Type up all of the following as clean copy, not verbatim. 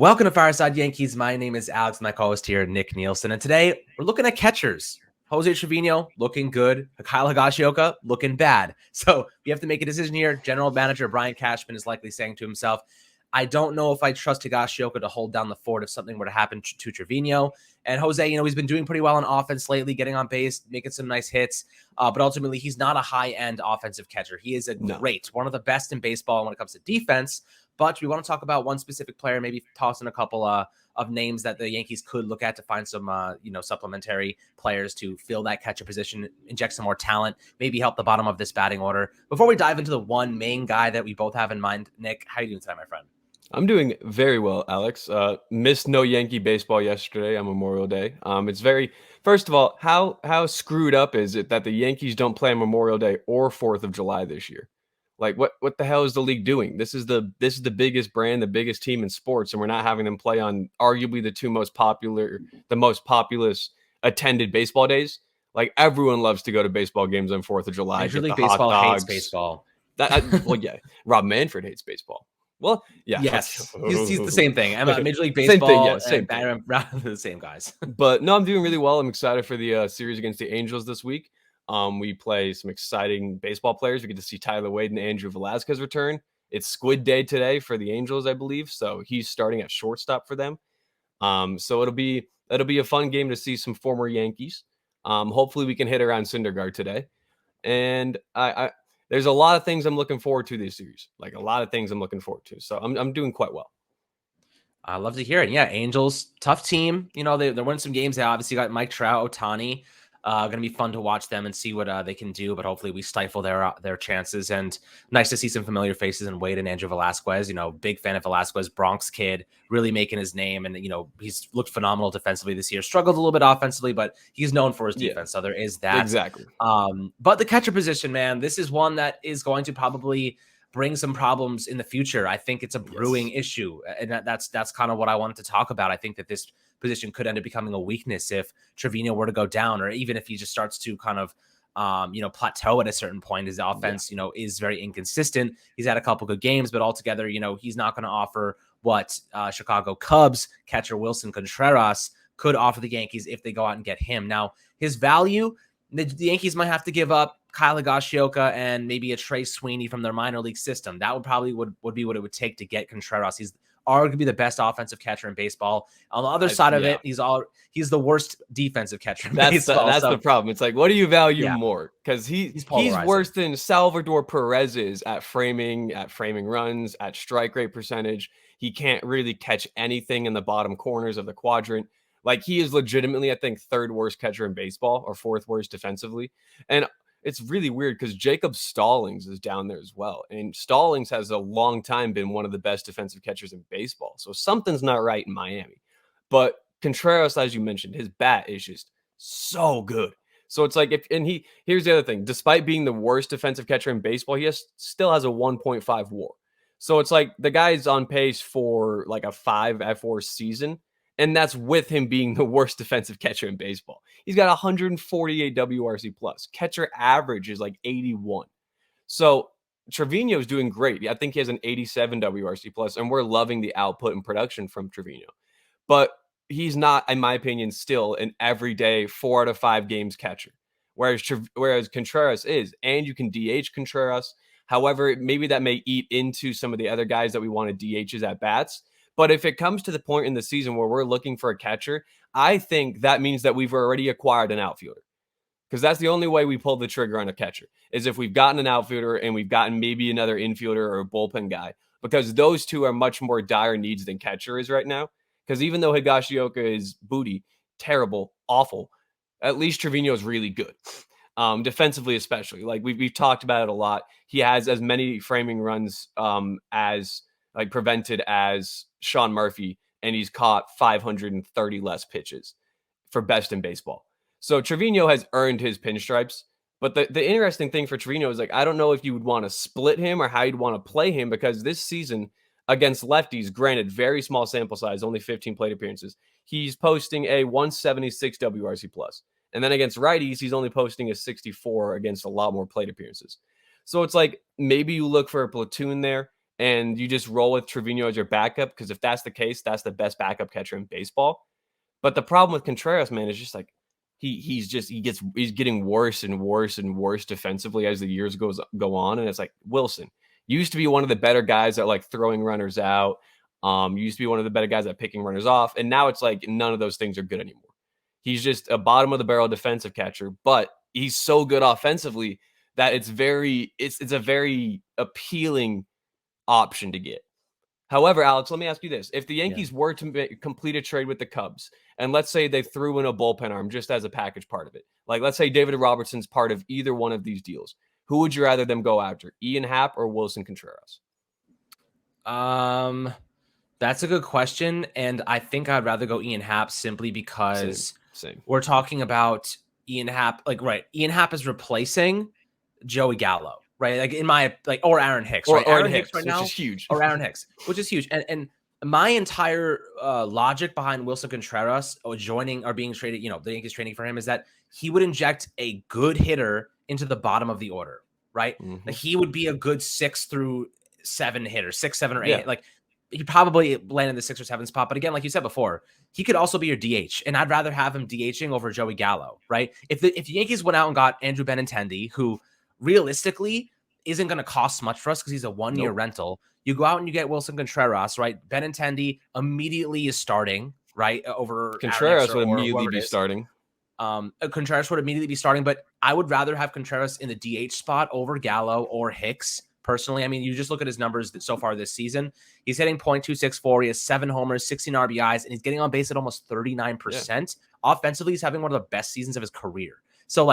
Welcome to Fireside Yankees. My name is Alex, my co-host here, Nick Nielsen. And today we're looking at catchers. Jose Trevino looking good. Kyle Higashioka looking bad. So we have to make a decision here. General manager Brian Cashman is likely saying to himself, I don't know if I trust Higashioka to hold down the fort if something were to happen to Trevino. And Jose, he's been doing pretty well on offense lately, getting on base, making some nice hits. But ultimately, he's not a high-end offensive catcher. He is one of the best in baseball when it comes to defense. But we want to talk about one specific player, maybe toss in a couple of names that the Yankees could look at to find some, supplementary players to fill that catcher position, inject some more talent, maybe help the bottom of this batting order. Before we dive into the one main guy that we both have in mind, Nick, how are you doing tonight, my friend? I'm doing very well, Alex. Missed no Yankee baseball yesterday on Memorial Day. First of all, how screwed up is it that the Yankees don't play on Memorial Day or 4th of July this year? Like what the hell is the league doing? This is the biggest brand, the biggest team in sports, and we're not having them play on arguably the most populous attended baseball days. Like everyone loves to go to baseball games on 4th of July. Major Get League the hot Baseball hates dogs. baseball. Yeah. Rob Manfred hates baseball. Well, yeah. Yes, he's the same thing. Major League Same Baseball thing. and the same guys. But no, I'm doing really well. I'm excited for the series against the Angels this week. We play some exciting baseball players. We get to see Tyler Wade and Andrew Velazquez return. It's Squid Day today for the Angels, I believe. So he's starting at shortstop for them. So it'll be a fun game to see some former Yankees. Hopefully we can hit around Syndergaard today. And there's a lot of things I'm looking forward to this series. Like a lot of things I'm looking forward to. So I'm doing quite well. I love to hear it. Yeah, Angels, tough team. They're winning some games. They obviously got Mike Trout, Ohtani. Going to be fun to watch them and see what they can do. But hopefully we stifle their chances. And nice to see some familiar faces in Wade and Andrew Velazquez. Big fan of Velazquez, Bronx kid, really making his name. And, he's looked phenomenal defensively this year. Struggled a little bit offensively, but he's known for his defense. So there is that. Exactly. But the catcher position, man, this is one that is going to probably bring some problems in the future. I think it's a brewing issue. And that's kind of what I wanted to talk about. I think that this position could end up becoming a weakness if Trevino were to go down, or even if he just starts to kind of, plateau at a certain point. His offense, is very inconsistent. He's had a couple good games, but altogether, he's not going to offer what Chicago Cubs catcher Wilson Contreras could offer the Yankees if they go out and get him. Now, his value, the Yankees might have to give up Kyle Higashioka and maybe a Trey Sweeney from their minor league system. That would probably would be what it would take to get Contreras. He's arguably the best offensive catcher in baseball. On the other side of it, he's the worst defensive catcher in baseball. That's the problem. It's like, what do you value more? Because he's worse than Salvador Perez at framing runs, at strike rate percentage. He can't really catch anything in the bottom corners of the quadrant. Like, he is legitimately, I think, third worst catcher in baseball or fourth worst defensively. And it's really weird because Jacob Stallings is down there as well. And Stallings has a long time been one of the best defensive catchers in baseball. So something's not right in Miami. But Contreras, as you mentioned, his bat is just so good. So it's like, here's the other thing. Despite being the worst defensive catcher in baseball, he still has a 1.5 WAR. So it's like the guy's on pace for like a 5 F4 season. And that's with him being the worst defensive catcher in baseball. He's got 148 WRC plus. Catcher average is like 81. So Trevino is doing great. I think he has an 87 WRC plus, and we're loving the output and production from Trevino. But he's not, in my opinion, still an everyday 4 out of 5 games catcher. Whereas Contreras is, and you can DH Contreras. However, maybe that may eat into some of the other guys that we want to DHs at bats. But if it comes to the point in the season where we're looking for a catcher, I think that means that we've already acquired an outfielder. Because that's the only way we pull the trigger on a catcher, is if we've gotten an outfielder and we've gotten maybe another infielder or a bullpen guy, because those two are much more dire needs than catcher is right now. Because even though Higashioka is booty, terrible, awful, at least Trevino is really good. Defensively especially. Like we've talked about it a lot. He has as many framing runs as prevented as Sean Murphy, and he's caught 530 less pitches for best in baseball. So Trevino has earned his pinstripes. But the interesting thing for Trevino is, like, I don't know if you would want to split him or how you'd want to play him, because this season against lefties, granted, very small sample size, only 15 plate appearances, he's posting a 176 WRC plus. And then against righties, he's only posting a 64 against a lot more plate appearances. So it's like, maybe you look for a platoon there. and you just roll with Trevino as your backup, because if that's the case, that's the best backup catcher in baseball. But the problem with Contreras, man, is just like he's getting worse and worse and worse defensively as the years go on. And it's like, Wilson used to be one of the better guys at like throwing runners out. Used to be one of the better guys at picking runners off. And now it's like none of those things are good anymore. He's just a bottom of the barrel defensive catcher, but he's so good offensively that it's a very appealing option to get. However, Alex, let me ask you this. If the Yankees were to complete a trade with the Cubs, and let's say they threw in a bullpen arm just as a package part of it, like let's say David Robertson's part of either one of these deals, who would you rather them go after, Ian Happ or Wilson Contreras? That's a good question, and I think I'd rather go Ian Happ simply because Same. We're talking about Ian Happ, like, right, Ian Happ is replacing Joey Gallo. Right, like in my or Aaron Hicks, or right? Aaron Hicks right now, which is huge, or Aaron Hicks, which is huge. And my entire logic behind Wilson Contreras being traded, the Yankees trading for him, is that he would inject a good hitter into the bottom of the order, right? Mm-hmm. Like he would be a good 6 through 7 hitter, 6, 7, or 8. Yeah. Like he probably landed the 6 or 7 spot, but again, like you said before, he could also be your DH, and I'd rather have him DHing over Joey Gallo, right? If the Yankees went out and got Andrew Benintendi, who realistically isn't going to cost much for us because he's a 1-year rental. You go out and you get Wilson Contreras, right? Benintendi immediately is starting, right? Over Contreras would immediately be starting. Contreras would immediately be starting, but I would rather have Contreras in the DH spot over Gallo or Hicks. Personally, I mean, you just look at his numbers so far this season. He's hitting .264. He has 7 homers, 16 RBIs, and he's getting on base at almost 39%. Yeah. Offensively, he's having one of the best seasons of his career. So,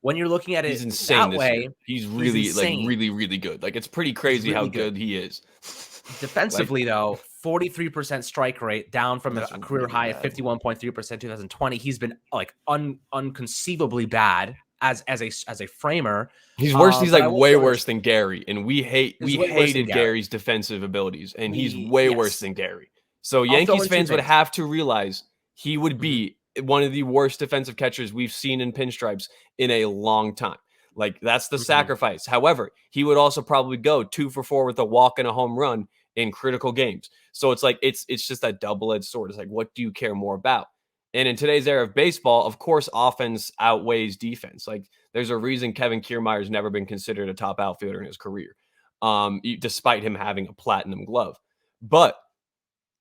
when you're looking at it he's insane that way, he's really really good. Like, it's pretty crazy really how good he is. Defensively, though, 43% strike rate, down from a career high of 51.3% 2020. He's been like unconceivably bad as a framer. He's worse. He's like way worse than Gary, and we hated Gary's defensive abilities, and he's way worse than Gary. So Yankees fans would have to realize he would be one of the worst defensive catchers we've seen in pinstripes in a long time. Like, that's the sacrifice. However, he would also probably go 2 for 4 with a walk and a home run in critical games. So it's like, it's just that double-edged sword. It's like, what do you care more about? And in today's era of baseball, of course, offense outweighs defense. Like, there's a reason Kevin Kiermaier's never been considered a top outfielder in his career, despite him having a platinum glove. But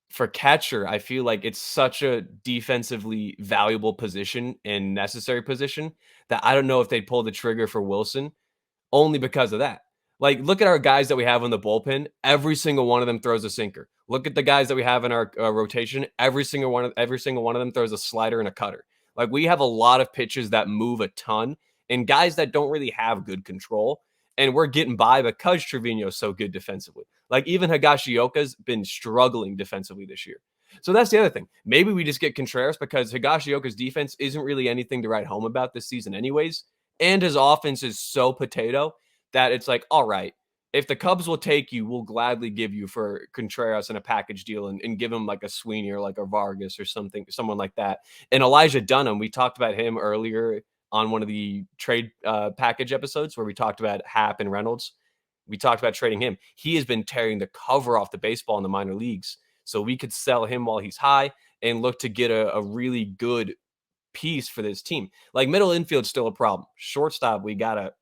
for catcher, I feel like it's such a defensively valuable position and necessary position that I don't know if they'd pull the trigger for Wilson, only because of that. Like, look at our guys that we have in the bullpen. Every single one of them throws a sinker. Look at the guys that we have in our rotation. Every single one of them throws a slider and a cutter. Like, we have a lot of pitches that move a ton and guys that don't really have good control. And we're getting by because Trevino's so good defensively. Like, even Higashioka's been struggling defensively this year. So that's the other thing. Maybe we just get Contreras because Higashioka's defense isn't really anything to write home about this season anyways. And his offense is so potato that it's like, all right, if the Cubs will take you, we'll gladly give you for Contreras in a package deal and give him like a Sweeney or like a Vargas or someone like that. And Elijah Dunham, we talked about him earlier on one of the trade package episodes where we talked about Happ and Reynolds. We talked about trading him. He has been tearing the cover off the baseball in the minor leagues. So we could sell him while he's high and look to get a really good piece for this team. Like, middle infield's still a problem. Shortstop, we gotta.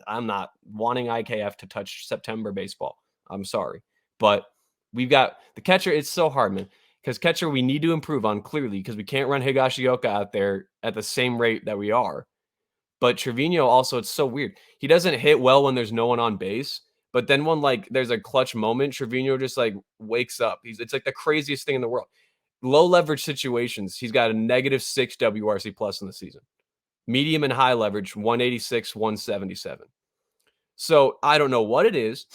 I'm not wanting IKF to touch September baseball. I'm sorry, but we've got the catcher. It's so hard, man. Because catcher, we need to improve on clearly because we can't run Higashioka out there at the same rate that we are. But Trevino also, it's so weird. He doesn't hit well when there's no one on base. But then when like there's a clutch moment, Trevino just like wakes up. It's like the craziest thing in the world. Low leverage situations, he's got a -6 WRC plus in the season. Medium and high leverage, 186, 177. So I don't know what it is,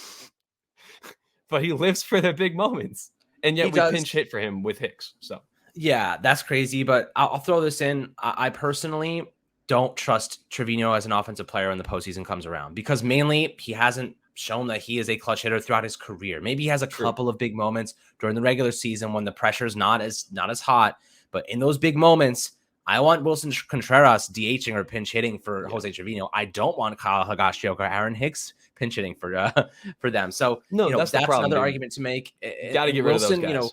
but he lives for the big moments. And yet we pinch hit for him with Hicks. So yeah, that's crazy. But I'll throw this in. I personally don't trust Trevino as an offensive player when the postseason comes around because mainly he hasn't shown that he is a clutch hitter throughout his career. Maybe he has a couple of big moments during the regular season when the pressure is not as hot. But in those big moments, I want Wilson Contreras DHing or pinch hitting for Yeah. Jose Trevino. I don't want Kyle Higashioka or Aaron Hicks pinch hitting for them. So no, you know, that's the problem, another dude. argument to make. Got to get rid of those guys. You know,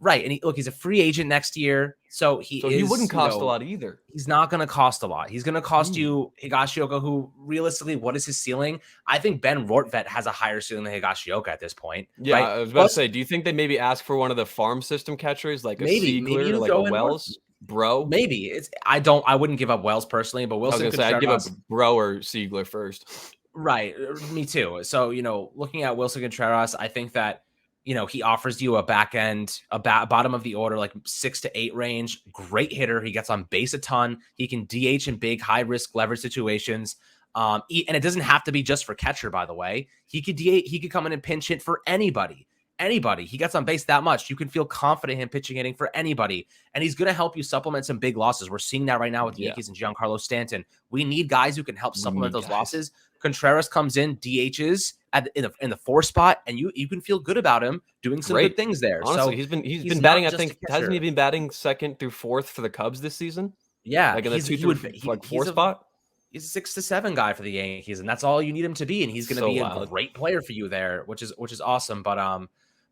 right. And he's a free agent next year. So he wouldn't cost a lot either. He's not going to cost a lot. He's going to cost you Higashioka, who realistically, what is his ceiling? I think Ben Rortvedt has a higher ceiling than Higashioka at this point. Yeah, right? I was about to say, do you think they maybe ask for one of the farm system catchers, like a Siegler, like a Wells? Bro, maybe I wouldn't give up Wells personally, but Wilson Contreras, I'd give up Bro or Siegler first. Right, me too. So you know, looking at Wilson Contreras, I think that you know he offers you a back end, bottom of the order, like 6 to 8 range. Great hitter. He gets on base a ton. He can DH in big, high risk leverage situations. And it doesn't have to be just for catcher, by the way. He could DH. He could come in and pinch hit for anybody. Anybody. He gets on base that much. You can feel confident in him pitching hitting for anybody. And he's going to help you supplement some big losses. We're seeing that right now with the Yankees and Giancarlo Stanton. We need guys who can help supplement those losses. Contreras comes in, DHs in the 4 spot, and you can feel good about him doing some good things there. Honestly, so he's been batting, I think, hasn't he been batting 2nd through 4th for the Cubs this season? Yeah. Like in the 2 through 4 spot? He's a 6 to 7 guy for the Yankees, and that's all you need him to be. And he's going to be a great player for you there, which is awesome.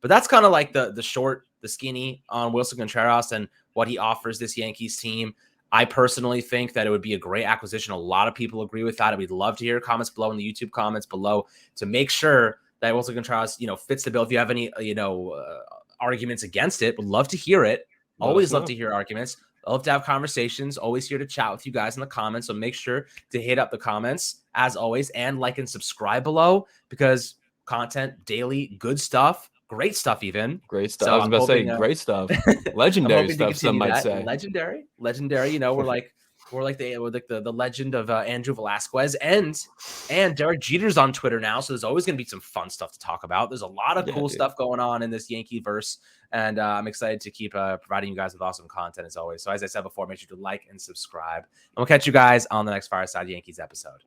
But that's kind of like the short, the skinny on Wilson Contreras and what he offers this Yankees team. I personally think that it would be a great acquisition. A lot of people agree with that. We'd love to hear comments below in the YouTube comments below to make sure that Wilson Contreras, fits the bill. If you have any, arguments against it, would love to hear it. Always love to hear arguments. I love to have conversations. Always here to chat with you guys in the comments. So make sure to hit up the comments as always and like and subscribe below because content daily, good stuff. Great stuff, even. Great stuff. So I was about to say great stuff. Legendary stuff, some might say. Legendary. We're like the legend of Andrew Velasquez and Derek Jeter's on Twitter now. So there's always going to be some fun stuff to talk about. There's a lot of cool stuff going on in this Yankee verse. And I'm excited to keep providing you guys with awesome content as always. So as I said before, make sure to like and subscribe. And we'll catch you guys on the next Fireside Yankees episode.